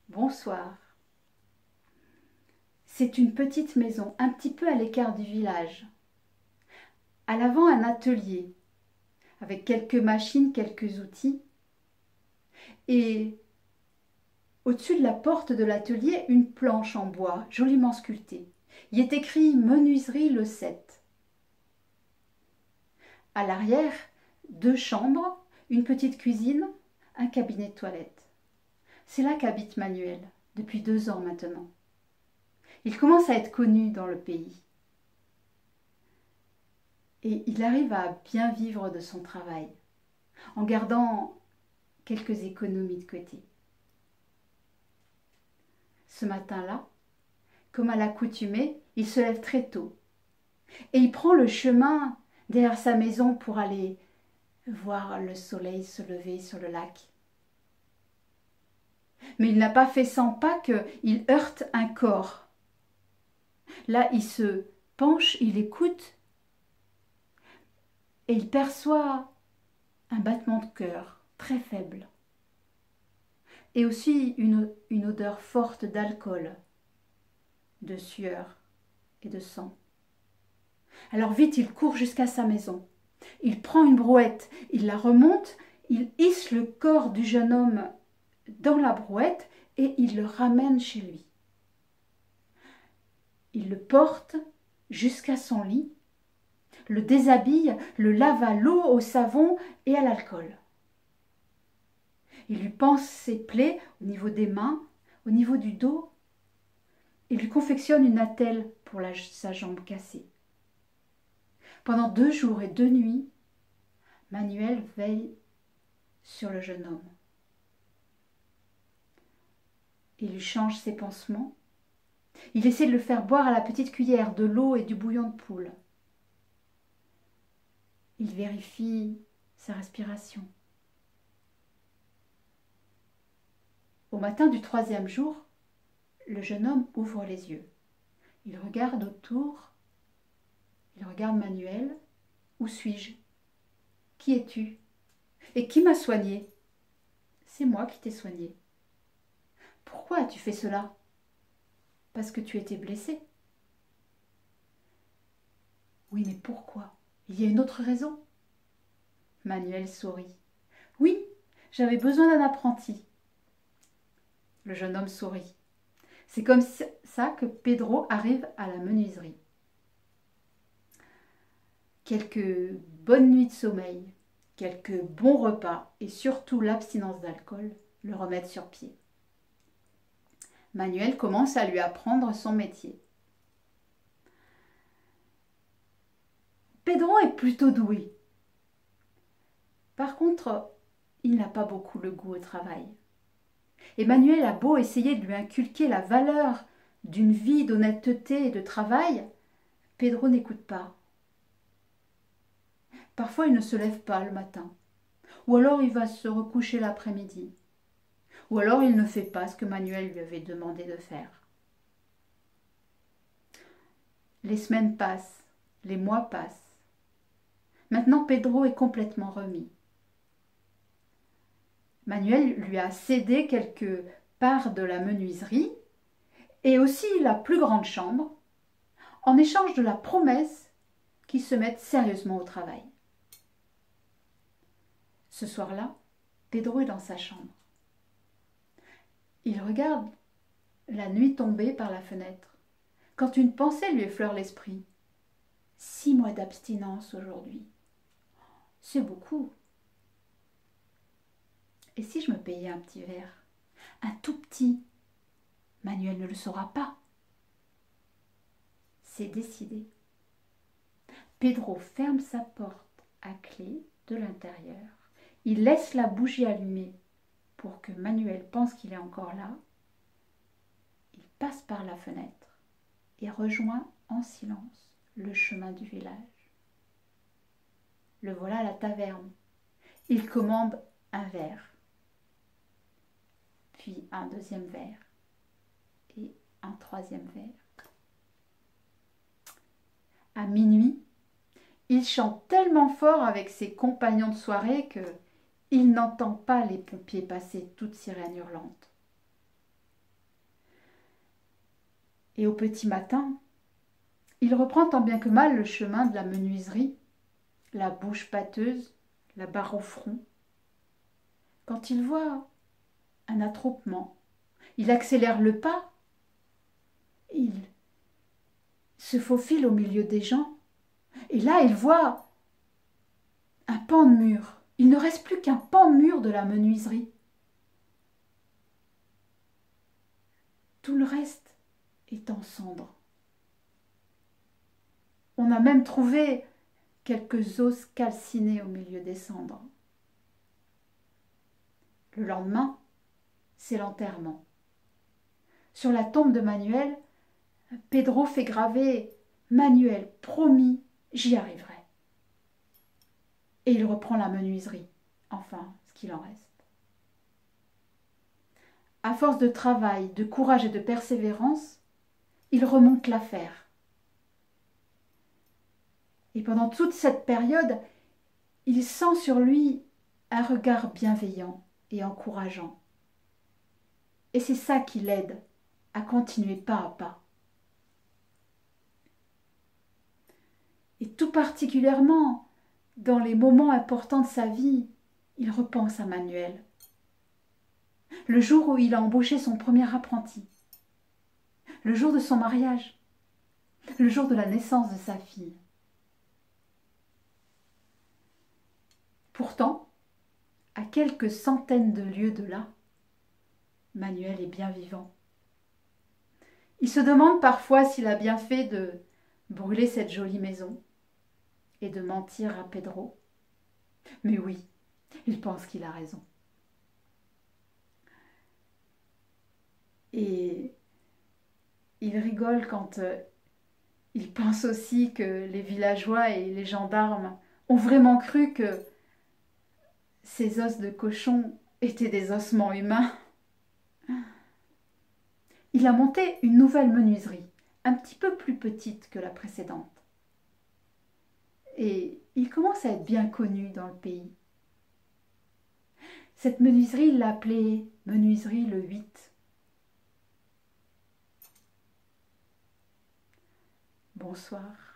Bonsoir. C'est une petite maison, un petit peu à l'écart du village. À l'avant, un atelier, avec quelques machines, quelques outils. Et au-dessus de la porte de l'atelier, une planche en bois, joliment sculptée. Il est écrit « Menuiserie le 7 ». À l'arrière, 2 chambres, une petite cuisine, un cabinet de toilette. C'est là qu'habite Manuel, depuis 2 ans maintenant. Il commence à être connu dans le pays. Et il arrive à bien vivre de son travail, en gardant quelques économies de côté. Ce matin-là, comme à l'accoutumée, il se lève très tôt. Et il prend le chemin derrière sa maison pour aller voir le soleil se lever sur le lac. Mais il n'a pas fait 100 pas qu'il heurte un corps. Là, il se penche, il écoute et il perçoit un battement de cœur très faible. Et aussi une odeur forte d'alcool, de sueur et de sang. Alors vite, il court jusqu'à sa maison. Il prend une brouette, il la remonte, il hisse le corps du jeune homme dans la brouette et il le ramène chez lui. Il le porte jusqu'à son lit, le déshabille, le lave à l'eau, au savon et à l'alcool. Il lui panse ses plaies au niveau des mains, au niveau du dos. Il lui confectionne une attelle pour sa jambe cassée. Pendant 2 jours et 2 nuits, Manuel veille sur le jeune homme. Il lui change ses pansements. Il essaie de le faire boire à la petite cuillère de l'eau et du bouillon de poule. Il vérifie sa respiration. Au matin du 3e jour, le jeune homme ouvre les yeux. Il regarde autour. Il regarde Manuel. Où suis-je? Qui es-tu? Et qui m'a soigné? C'est moi qui t'ai soigné. Pourquoi as-tu fait cela? Parce que tu étais blessé. Oui, mais pourquoi? Il y a une autre raison. Manuel sourit. Oui, j'avais besoin d'un apprenti. Le jeune homme sourit. C'est comme ça que Pedro arrive à la menuiserie. Quelques bonnes nuits de sommeil, quelques bons repas et surtout l'abstinence d'alcool le remettent sur pied. Manuel commence à lui apprendre son métier. Pedro est plutôt doué. Par contre, il n'a pas beaucoup le goût au travail. Et Manuel a beau essayer de lui inculquer la valeur d'une vie d'honnêteté et de travail, Pedro n'écoute pas. Parfois, il ne se lève pas le matin. Ou alors, il va se recoucher l'après-midi. Ou alors, il ne fait pas ce que Manuel lui avait demandé de faire. Les semaines passent, les mois passent. Maintenant, Pedro est complètement remis. Manuel lui a cédé quelques parts de la menuiserie et aussi la plus grande chambre, en échange de la promesse qu'il se mette sérieusement au travail. Ce soir-là, Pedro est dans sa chambre. Il regarde la nuit tomber par la fenêtre, quand une pensée lui effleure l'esprit. 6 mois d'abstinence aujourd'hui. C'est beaucoup. Et si je me payais un petit verre? Un tout petit? Manuel ne le saura pas. C'est décidé. Pedro ferme sa porte à clé de l'intérieur. Il laisse la bougie allumée pour que Manuel pense qu'il est encore là. Il passe par la fenêtre et rejoint en silence le chemin du village. Le voilà à la taverne. Il commande un verre, puis un 2e verre et un 3e verre. À minuit, il chante tellement fort avec ses compagnons de soirée que il n'entend pas les pompiers passer, toutes sirènes hurlantes. Et au petit matin, il reprend tant bien que mal le chemin de la menuiserie, la bouche pâteuse, la barre au front. Quand il voit un attroupement, il accélère le pas, il se faufile au milieu des gens, et là il voit un pan de mur. Il ne reste plus qu'un pan de mur de la menuiserie. Tout le reste est en cendres. On a même trouvé quelques os calcinés au milieu des cendres. Le lendemain, c'est l'enterrement. Sur la tombe de Manuel, Pedro fait graver « Manuel, promis, j'y arriverai ». Et il reprend la menuiserie, enfin, ce qu'il en reste. À force de travail, de courage et de persévérance, il remonte l'affaire. Et pendant toute cette période, il sent sur lui un regard bienveillant et encourageant. Et c'est ça qui l'aide à continuer pas à pas. Et tout particulièrement, dans les moments importants de sa vie, il repense à Manuel. Le jour où il a embauché son premier apprenti, le jour de son mariage, le jour de la naissance de sa fille. Pourtant, à quelques centaines de lieues de là, Manuel est bien vivant. Il se demande parfois s'il a bien fait de brûler cette jolie maison et de mentir à Pedro. Mais oui, il pense qu'il a raison. Et il rigole quand il pense aussi que les villageois et les gendarmes ont vraiment cru que ces os de cochon étaient des ossements humains. Il a monté une nouvelle menuiserie, un petit peu plus petite que la précédente. Et il commence à être bien connu dans le pays. Cette menuiserie, il l'a appelée menuiserie le 8. Bonsoir.